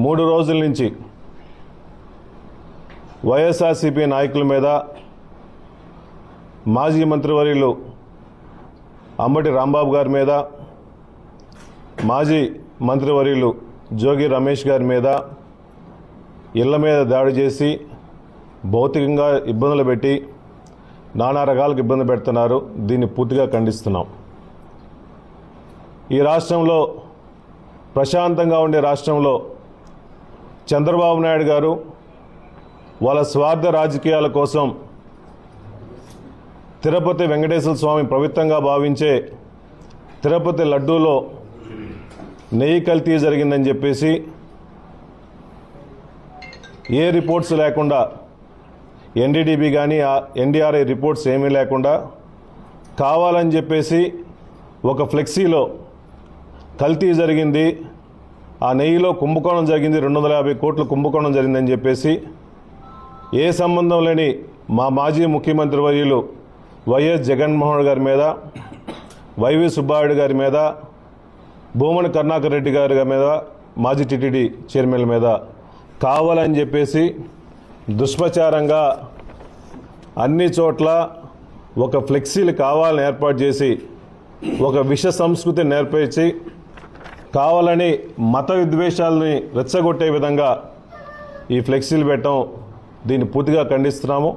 3 రోజుల నుంచి వైఎస్ఆర్సీపీ నాయకుల మీద మాజీ మంత్రివర్యులు అంబటి రాంబాబు గారి మీద, మాజీ మంత్రివర్యులు జోగి రమేష్ గారి మీద ఇళ్ల మీద దాడి చేసి భౌతికంగా ఇబ్బందులు పెట్టి నానా రకాలకు ఇబ్బంది పెడుతున్నారు. దీన్ని పూర్తిగా ఖండిస్తున్నాం. ఈ రాష్ట్రంలో ప్రశాంతంగా ఉండే రాష్ట్రంలో చంద్రబాబు నాయుడు గారు వాళ్ళ స్వార్థ రాజకీయాల కోసం తిరుపతి వెంకటేశ్వర స్వామి పవిత్రంగా భావించే తిరుపతి లడ్డూలో నెయ్యి కల్తీ జరిగిందని చెప్పేసి ఏ రిపోర్ట్స్ లేకుండా, ఎన్డీడీబీ కానీ ఎన్డీఆర్ఐ రిపోర్ట్స్ ఏమీ లేకుండా కావాలని చెప్పేసి ఒక ఫ్లెక్సీలో కల్తీ జరిగింది, ఆ నెయ్యిలో కుంభకోణం జరిగింది, 250 కోట్ల కుంభకోణం జరిగిందని చెప్పేసి ఏ సంబంధం లేని మా మాజీ ముఖ్యమంత్రి వర్యులు వైఎస్ జగన్మోహన్ గారి మీద, వైవి సుబ్బారెడ్డి గారి మీద, భూమన కరుణాకర్ రెడ్డి గారి మీద, మాజీ టీటీడీ చైర్మన్ మీద కావాలని చెప్పేసి దుష్ప్రచారంగా అన్ని చోట్ల ఒక ఫ్లెక్సీలు కావాలని ఏర్పాటు చేసి ఒక విష సంస్కృతిని నేర్పించి కావాలని మత విద్వేషాలని రెచ్చగొట్టే విధంగా ఈ ఫ్లెక్సీలు పెట్టడం, దీన్ని పూర్తిగా ఖండిస్తున్నాము.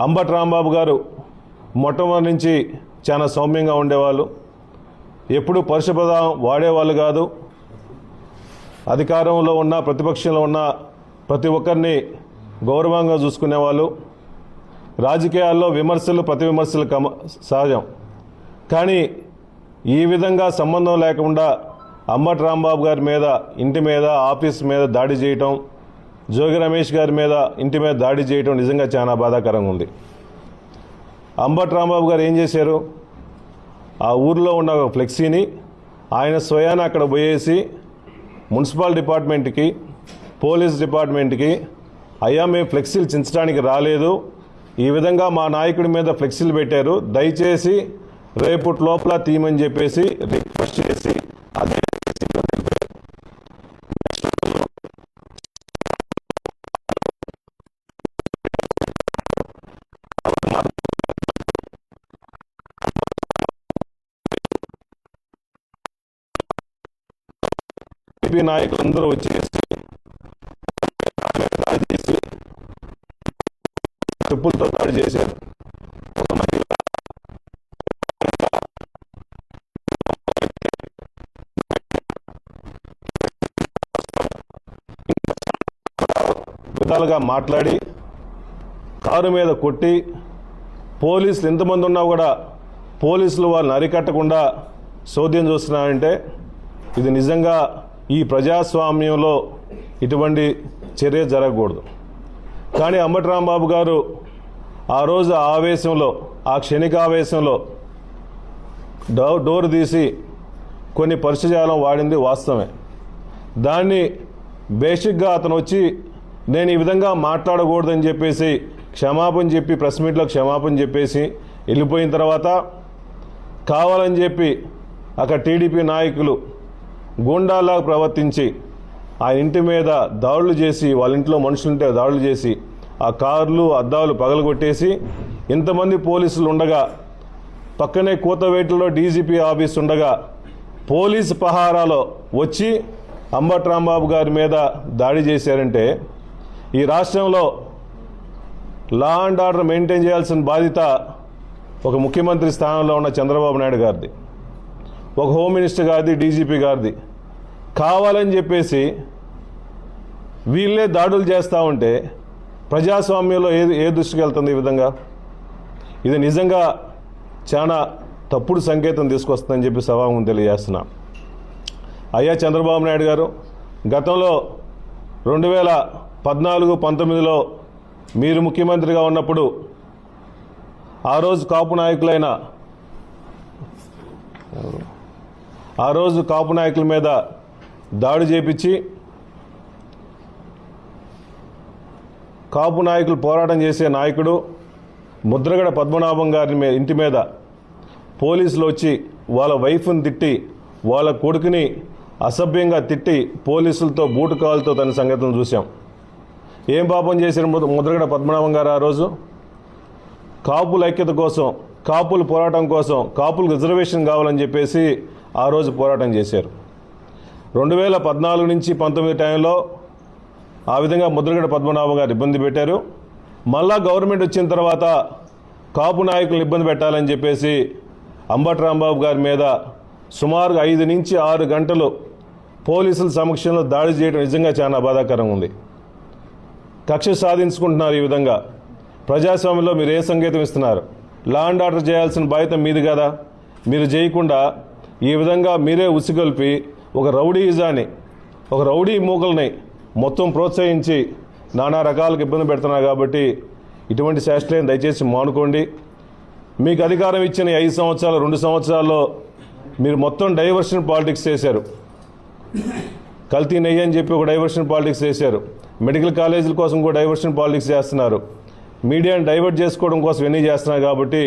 అంబటి రాంబాబు గారు మొట్టమొదటి నుంచి చాలా సౌమ్యంగా ఉండేవాళ్ళు, ఎప్పుడూ పరుషపదం వాడేవాళ్ళు కాదు. అధికారంలో ఉన్న ప్రతిపక్షంలో ఉన్న ప్రతి ఒక్కరిని గౌరవంగా చూసుకునేవాళ్ళు. రాజకీయాల్లో విమర్శలు ప్రతి విమర్శలు సహజం, కానీ ఈ విధంగా సంబంధం లేకుండా అంబటి రాంబాబు గారి మీద, ఇంటి మీద, ఆఫీస్ మీద దాడి చేయటం, జోగి రమేష్ గారి మీద ఇంటి మీద దాడి చేయటం నిజంగా చాలా బాధాకరంగా ఉంది. అంబటి రాంబాబు గారు ఏం చేశారు? ఆ ఊర్లో ఉన్న ఒక ఫ్లెక్సీని ఆయన స్వయాన అక్కడ పోయేసి మున్సిపల్ డిపార్ట్మెంట్కి, పోలీస్ డిపార్ట్మెంట్కి, అయ్యా మేము ఫ్లెక్సీలు చించడానికి రాలేదు, ఈ విధంగా మా నాయకుడి మీద ఫ్లెక్సీలు పెట్టారు, దయచేసి రేపటి లోపల తీయమని చెప్పేసి రిక్వెస్ట్ చేసి అదే నాయకులందరూ వచ్చేసి చెప్పులతో దాడి చేశారు. విధాలుగా మాట్లాడి కారు మీద కొట్టి, పోలీసులు ఎంతమంది ఉన్నా కూడా పోలీసులు వాళ్ళని అరికట్టకుండా చోద్యం చూస్తున్నారంటే ఇది నిజంగా ఈ ప్రజాస్వామ్యంలో ఇటువంటి చర్య జరగకూడదు. కానీ అంబటి రాంబాబు గారు ఆ రోజు ఆవేశంలో, ఆ క్షణికావేశంలో డోర్ తీసి కొన్ని పరుషజాలం వాడింది వాస్తవమే. దాన్ని బేసిక్గా అతను వచ్చి నేను ఈ విధంగా మాట్లాడకూడదని చెప్పేసి క్షమాపణ చెప్పి, ప్రెస్ మీట్లో క్షమాపణ చెప్పేసి వెళ్ళిపోయిన తర్వాత కావాలని చెప్పి అక్కడ టీడీపీ నాయకులు గూండాలాగా ప్రవర్తించి ఆ ఇంటి మీద దాడులు చేసి, వాళ్ళ ఇంట్లో మనుషులుంటే దాడులు చేసి ఆ కార్లు అద్దాలు పగలగొట్టేసి, ఇంతమంది పోలీసులు ఉండగా, పక్కనే కూతవేటులో డీజీపీ ఆఫీస్ ఉండగా పోలీసు పహారాలో వచ్చి అంబటి రాంబాబు గారి మీద దాడి చేశారంటే ఈ రాష్ట్రంలో లా అండ్ ఆర్డర్ మెయింటైన్ చేయాల్సిన బాధ్యత ఒక ముఖ్యమంత్రి స్థానంలో ఉన్న చంద్రబాబు నాయుడు గారిది, ఒక హోమ్ మినిస్టర్ గారిది, డీజీపీ గారిది. కావాలని చెప్పేసి వీళ్ళే దాడులు చేస్తూ ఉంటే ప్రజాస్వామ్యంలో ఏ దృష్టికి వెళ్తుంది ఈ విధంగా? ఇది నిజంగా చాలా తప్పుడు సంకేతం తీసుకొస్తుందని చెప్పి సభాముఖం తెలియజేస్తున్నా. అయ్యా చంద్రబాబు నాయుడు గారు, గతంలో 2014-19లో మీరు ముఖ్యమంత్రిగా ఉన్నప్పుడు ఆ రోజు కాపు నాయకుల మీద దాడి చేపించి, కాపు నాయకులు పోరాటం చేసే నాయకుడు ముద్రగడ పద్మనాభం గారి ఇంటి మీద పోలీసులు వచ్చి వాళ్ళ వైఫ్ని తిట్టి, వాళ్ళ కొడుకుని అసభ్యంగా తిట్టి పోలీసులతో బూటుకాలతో తన సంగతులను చూసాం. ఏం పాపం చేసిన ముద్రగడ పద్మనాభం గారు ఆ రోజు కాపుల ఐక్యత కోసం, కాపుల పోరాటం కోసం, కాపులకు రిజర్వేషన్ కావాలని చెప్పేసి ఆ రోజు పోరాటం చేశారు. 2014 నుంచి 19 టైంలో ఆ విధంగా ముద్రగడ పద్మనాభం గారు ఇబ్బంది పెట్టారు. మళ్ళా గవర్నమెంట్ వచ్చిన తర్వాత కాపు నాయకులను ఇబ్బంది పెట్టాలని చెప్పేసి అంబటి రాంబాబు గారి మీద సుమారు 5 నుంచి 6 గంటలు పోలీసుల సమక్షంలో దాడి చేయడం నిజంగా చాలా బాధాకరంగా ఉంది. కక్ష సాధించుకుంటున్నారు. ఈ విధంగా ప్రజాస్వామ్యంలో మీరు ఏ సంకేతం ఇస్తున్నారు? లా అండ్ ఆర్డర్ చేయాల్సిన బాధ్యత మీది కదా. మీరు చేయకుండా ఈ విధంగా మీరే ఉసిగొల్పి ఒక రౌడీయిజాన్ని, ఒక రౌడీ మూకల్ని మొత్తం ప్రోత్సహించి నానా రకాలకు ఇబ్బంది పెడుతున్నారు. కాబట్టి ఇటువంటి శాస్త్రాన్ని దయచేసి మానుకోండి. మీకు అధికారం ఇచ్చిన 5 సంవత్సరాలు 2 సంవత్సరాల్లో మీరు మొత్తం డైవర్షన్ పాలిటిక్స్ చేశారు. కల్తీ నెయ్యి అని చెప్పి ఒక డైవర్షన్ పాలిటిక్స్ చేశారు. మెడికల్ కాలేజీల కోసం కూడా డైవర్షన్ పాలిటిక్స్ చేస్తున్నారు. మీడియాని డైవర్ట్ చేసుకోవడం కోసం ఎన్ని చేస్తున్నారు. కాబట్టి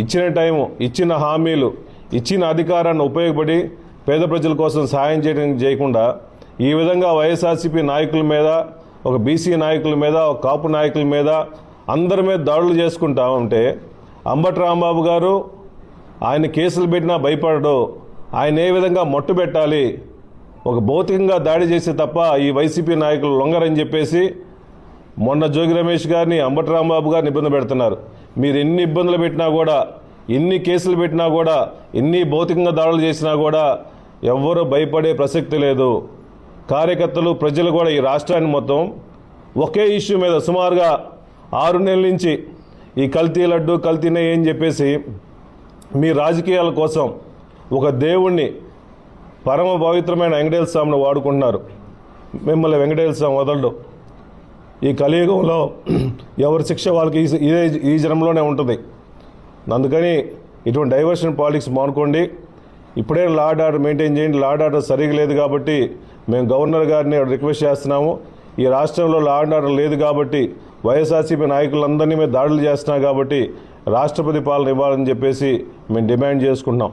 ఇచ్చిన టైము, ఇచ్చిన హామీలు, ఇచ్చిన అధికారాన్ని ఉపయోగపడి పేద ప్రజల కోసం సహాయం చేయకుండా ఈ విధంగా వైఎస్ఆర్సీపీ నాయకుల మీద, ఒక బీసీ నాయకుల మీద, ఒక కాపు నాయకుల మీద, అందరి మీద దాడులు చేసుకుంటా ఉంటే అంబటి రాంబాబు గారు ఆయన కేసులు పెట్టినా భయపడడు. ఆయన ఏ విధంగా మట్టు పెట్టాలి, ఒక భౌతికంగా దాడి చేసే తప్ప ఈ వైసీపీ నాయకులు లొంగరని చెప్పేసి మొన్న జోగి రమేష్ గారిని, అంబటి రాంబాబు గారిని ఇబ్బంది పెడుతున్నారు. మీరు ఎన్ని ఇబ్బందులు పెట్టినా కూడా, ఎన్ని కేసులు పెట్టినా కూడా, ఎన్ని భౌతికంగా దాడులు చేసినా కూడా ఎవ్వరూ భయపడే ప్రసక్తి లేదు. కార్యకర్తలు, ప్రజలు కూడా ఈ రాష్ట్రాన్ని మొత్తం ఒకే ఇష్యూ మీద సుమారుగా 6 నెలల నుంచి ఈ కల్తీ లడ్డు, కల్తీ నెయ్యి అని చెప్పేసి మీ రాజకీయాల కోసం ఒక దేవుణ్ణి, పరమ పవిత్రమైన వెంకటేశ్వర స్వామిని వాడుకుంటున్నారు. మిమ్మల్ని వెంకటేశ్వర స్వామి వదలడు. ఈ కలియుగంలో ఎవరి శిక్ష వాళ్ళకి ఈ జన్మలోనే ఉంటుంది. అందుకని ఇటువంటి డైవర్షన్ పాలిటిక్స్ మానుకోండి. ఇప్పుడే లా అండ్ ఆర్డర్ మెయింటైన్ చేయండి. లా అండ్ ఆర్డర్ సరిగా లేదు కాబట్టి మేము గవర్నర్ గారిని రిక్వెస్ట్ చేస్తున్నాము. ఈ రాష్ట్రంలో లా అండ్ ఆర్డర్ లేదు కాబట్టి వైఎస్ఆర్సీపీ నాయకులందరినీ మేము దాడులు చేస్తున్నాం కాబట్టి రాష్ట్రపతి పాలన ఇవ్వాలని చెప్పేసి మేము డిమాండ్ చేసుకుంటున్నాం.